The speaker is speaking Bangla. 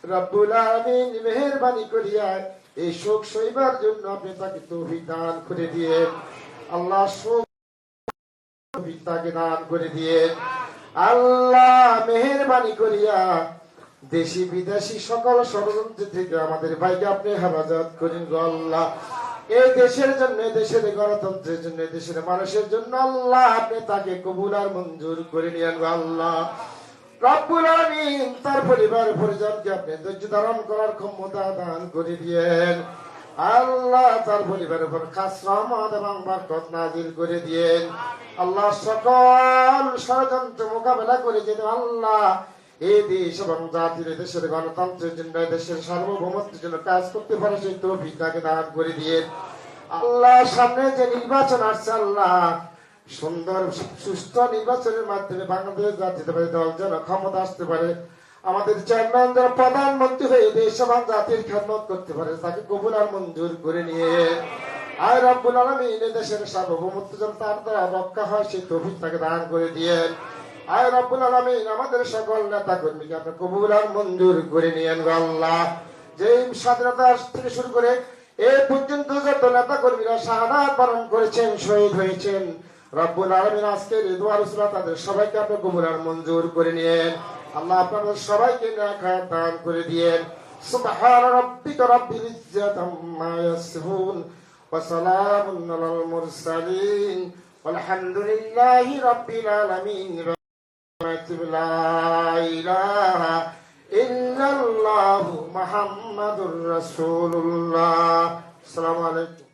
রব্বুল আলামিন মেহেরবানি করিয়া এই শোক সইবার জন্য আপনি তাকে তৌফিক দান করে দিয়ে আল্লাহ শোক তৌফিক তাকে দান করে দিয়ে আল্লাহ মেহেরবানি করিয়া দেশি বিদেশি সকল ষড়যন্ত্র থেকে আমাদের ভাইকে আপনি হেফাজত করেন গো আল্লাহ। এই দেশের জন্য, দেশের গণতন্ত্রের জন্য, দেশের মানুষের জন্য আল্লাহ আপনি তাকে কবুল আর মঞ্জুর করে নিয়েন গো আল্লাহ। রব্বুল আলামিন তার পরিবার পরিজনকে আপনি ধৈর্য ধারণ করার ক্ষমতা দান করে দিয়েন আল্লাহ। তার পরিবারের উপর খাস রহমত এবং বরকত নাযিল করে দিয়েন আল্লাহ। সকল ষড়যন্ত্র মোকাবেলা করে যেন আল্লাহ এই দেশ এবং জাতির, দেশের গণতন্ত্রের জন্য, দেশের সার্বভৌমত্বের জন্য কাজ করতে পারে সেই তৌফিক তাকে দান করে দিয়েন আল্লাহ। সামনে যে নির্বাচন আসছে আল্লাহ, সুন্দর সুস্থ নির্বাচনের মাধ্যমে বাংলাদেশ জাতীয়তাবাদী দল যেন ক্ষমতা আসতে পারে, আমাদের চেয়ারম্যান যেন প্রধানমন্ত্রী হয়ে দেশ এবং জাতির খেদমত করতে পারে, তাকে কবুল আর মঞ্জুর করে নিয়ে আয় রব্বুল আলামিন দেশের সার্বভৌমত্ব যেন তার দ্বারা রক্ষা হয় সেই তৌফিক তাকে দান করে দিয়েন আয় রব্বুল আলামিন। আমাদের সকল নেতা কর্মীকে আপনি কবুল আর মঞ্জুর করে নিয়েন গো আল্লাহ। যে স্বাধীনতা থেকে শুরু করে এ পর্যন্ত যত নেতা কর্মীরা শাহাদাত বরণ করেছেন, শহীদ হয়েছেন, রব্বুল আলামিন আজকের এই দোয়া রসুলা তাদের সবাইকে আপনি কবুল আর মঞ্জুর করে নিয়েন আল্লাহ। আপনাদের সবাইকে নেক হায়াত দান করে দিয়েন। সুবহান রাব্বিকা রাব্বিল ইজ্জাতি আম্মা ইয়াসিফুন ওয়া সালামুন আলাল মুরসালিন ওয়ালহামদুলিল্লাহি রাব্বিল আলামিন। লা ইলাহা ইল্লাল্লাহু মুহাম্মাদুর রাসূলুল্লাহ। আসসালামু আলাইকুম।